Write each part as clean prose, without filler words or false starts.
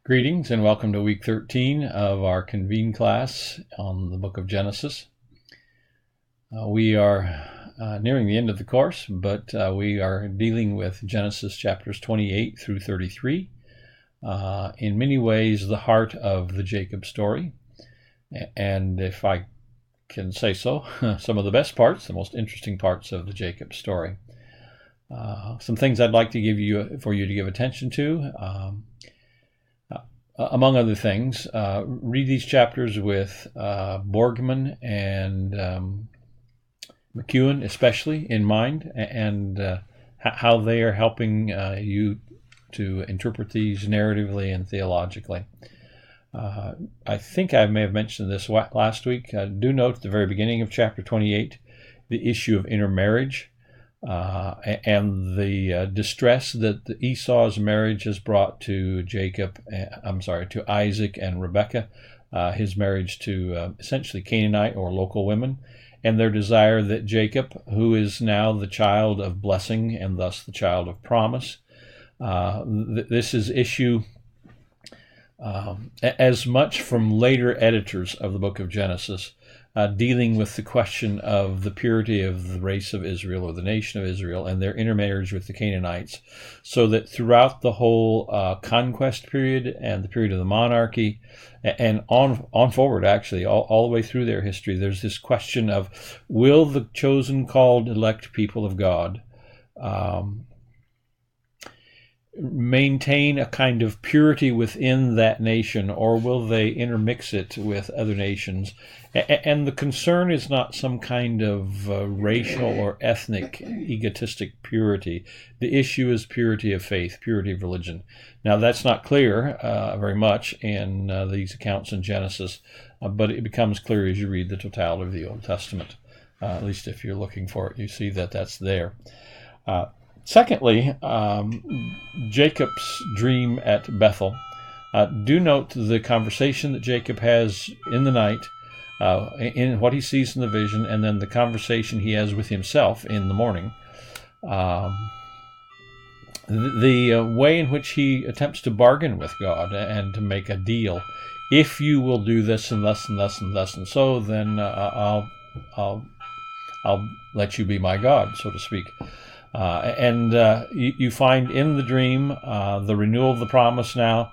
Greetings and welcome to week 13 of our Convene class on the book of Genesis. We are nearing the end of the course, but we are dealing with Genesis chapters 28 through 33. In many ways, the heart of the Jacob story. And if I can say so, some of the best parts, the most interesting parts of the Jacob story. Some things I'd like to give you for you to give attention to. Among other things, read these chapters with Borgman and McEwen especially in mind, and how they are helping you to interpret these narratively and theologically. I think I may have mentioned this last week. Do note at the very beginning of chapter 28 the issue of intermarriage. And the distress that Esau's marriage has brought to to Isaac and Rebekah, his marriage to essentially Canaanite or local women, and their desire that Jacob, who is now the child of blessing and thus the child of promise, this is issue as much from later editors of the book of Genesis, dealing with the question of the purity of the race of Israel or the nation of Israel and their intermarriage with the Canaanites, so that throughout the whole conquest period and the period of the monarchy and on forward, actually, all the way through their history, there's this question of, will the chosen, called, elect people of God maintain a kind of purity within that nation, or will they intermix it with other nations? And the concern is not some kind of racial or ethnic egotistic purity. The issue is purity of faith, purity of religion. Now, that's not clear very much in these accounts in Genesis, but it becomes clear as you read the totality of the Old Testament. At least if you're looking for it, you see that that's there. Secondly, Jacob's dream at Bethel. Do note the conversation that Jacob has in the night, in what he sees in the vision, and then the conversation he has with himself in the morning. The way in which he attempts to bargain with God and to make a deal. If you will do this and thus and thus and thus and so, then I'll let you be my God, so to speak. You find in the dream the renewal of the promise now,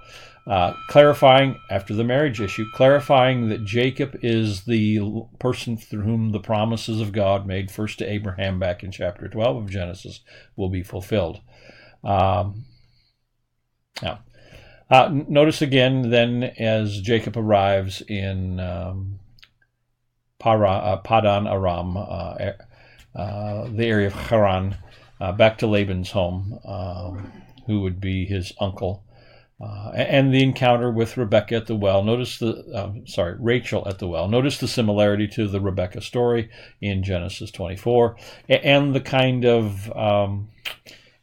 clarifying, after the marriage issue, clarifying that Jacob is the person through whom the promises of God made first to Abraham back in chapter 12 of Genesis will be fulfilled. Notice again then as Jacob arrives in Padan Aram, the area of Haran, back to Laban's home, who would be his uncle, and the encounter with Rebekah at the well. Rachel at the well. Notice the similarity to the Rebekah story in Genesis 24, and the kind of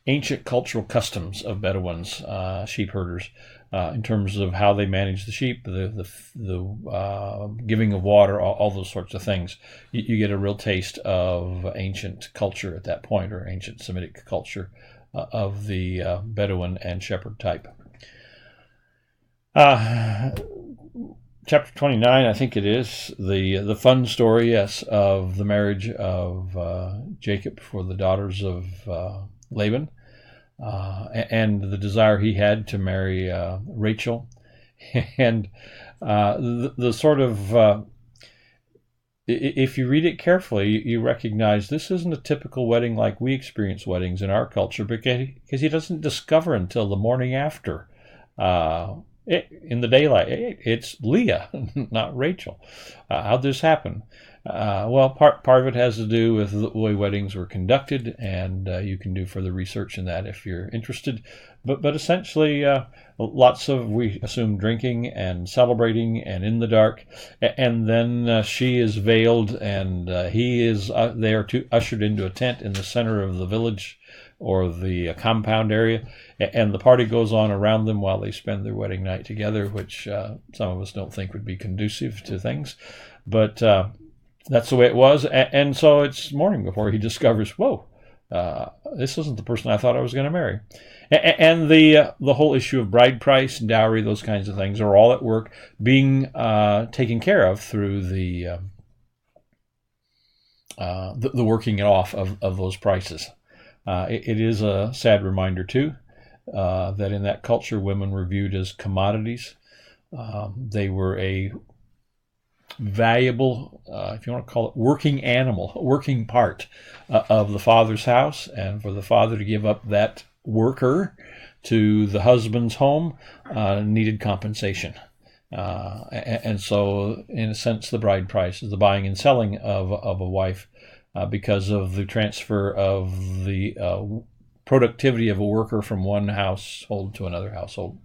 ancient cultural customs of Bedouins, sheep herders, in terms of how they manage the sheep, the giving of water, all those sorts of things. You get a real taste of ancient culture at that point, or ancient Semitic culture of the Bedouin and shepherd type. Chapter 29, I think it is, the fun story, yes, of the marriage of Jacob for the daughters of Laban. And the desire he had to marry Rachel, and the sort of, if you read it carefully, you recognize this isn't a typical wedding like we experience weddings in our culture, because he doesn't discover until the morning after, in the daylight, it's Leah, not Rachel. How'd this happen? Well, part of it has to do with the way weddings were conducted, and you can do further research in that if you're interested. But essentially, lots of, we assume, drinking and celebrating and in the dark, and then she is veiled, and he is there ushered into a tent in the center of the village or the compound area, and the party goes on around them while they spend their wedding night together, which some of us don't think would be conducive to things, but that's the way it was. And so it's morning before he discovers, whoa, this isn't the person I thought I was going to marry. And the whole issue of bride price and dowry, those kinds of things, are all at work, being taken care of through the working it off of those prices. It is a sad reminder, too, that in that culture, women were viewed as commodities. They were a valuable, if you want to call it, working animal, working part of the father's house, and for the father to give up that worker to the husband's home needed compensation. And so, in a sense, the bride price is the buying and selling of a wife because of the transfer of the productivity of a worker from one household to another household.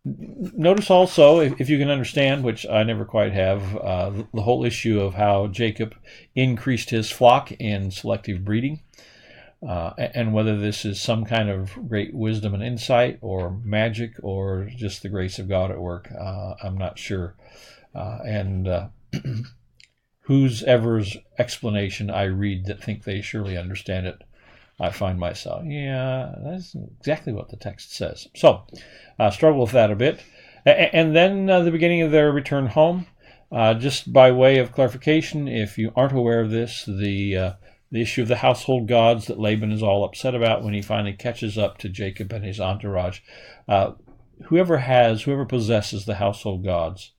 Notice also, if you can understand, which I never quite have, the whole issue of how Jacob increased his flock in selective breeding, and whether this is some kind of great wisdom and insight, or magic, or just the grace of God at work. I'm not sure. And whosever's explanation I read that think they surely understand it, I find myself, yeah, that's exactly what the text says. So, struggle with that a bit. And then the beginning of their return home. Just by way of clarification, if you aren't aware of this, the issue of the household gods that Laban is all upset about when he finally catches up to Jacob and his entourage. Whoever possesses the household gods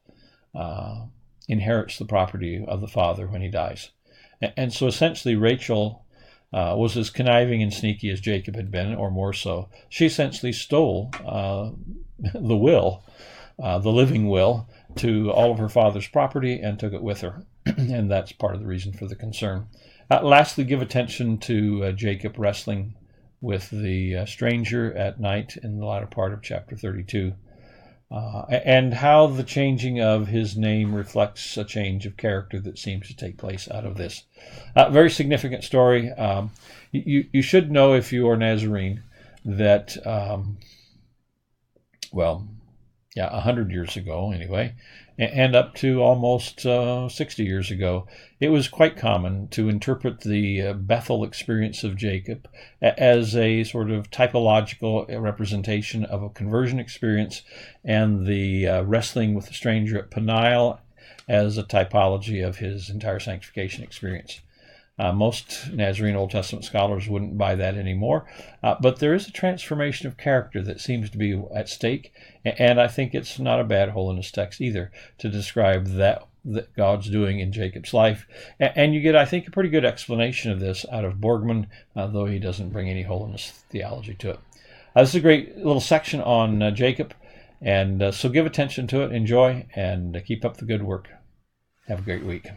inherits the property of the father when he dies. And so essentially Rachel was as conniving and sneaky as Jacob had been, or more so. She essentially stole the will, the living will, to all of her father's property and took it with her. And that's part of the reason for the concern. Lastly, give attention to Jacob wrestling with the stranger at night in the latter part of chapter 32. And how the changing of his name reflects a change of character that seems to take place out of this. Very significant story. You should know, if you are Nazarene, that, 100 years ago anyway, and up to almost 60 years ago, it was quite common to interpret the Bethel experience of Jacob as a sort of typological representation of a conversion experience, and the wrestling with the stranger at Peniel as a typology of his entire sanctification experience. Most Nazarene Old Testament scholars wouldn't buy that anymore, but there is a transformation of character that seems to be at stake, and I think it's not a bad holiness text either to describe that God's doing in Jacob's life. And you get, I think, a pretty good explanation of this out of Borgman, though he doesn't bring any holiness theology to it. This is a great little section on Jacob, and so give attention to it, enjoy, and keep up the good work. Have a great week.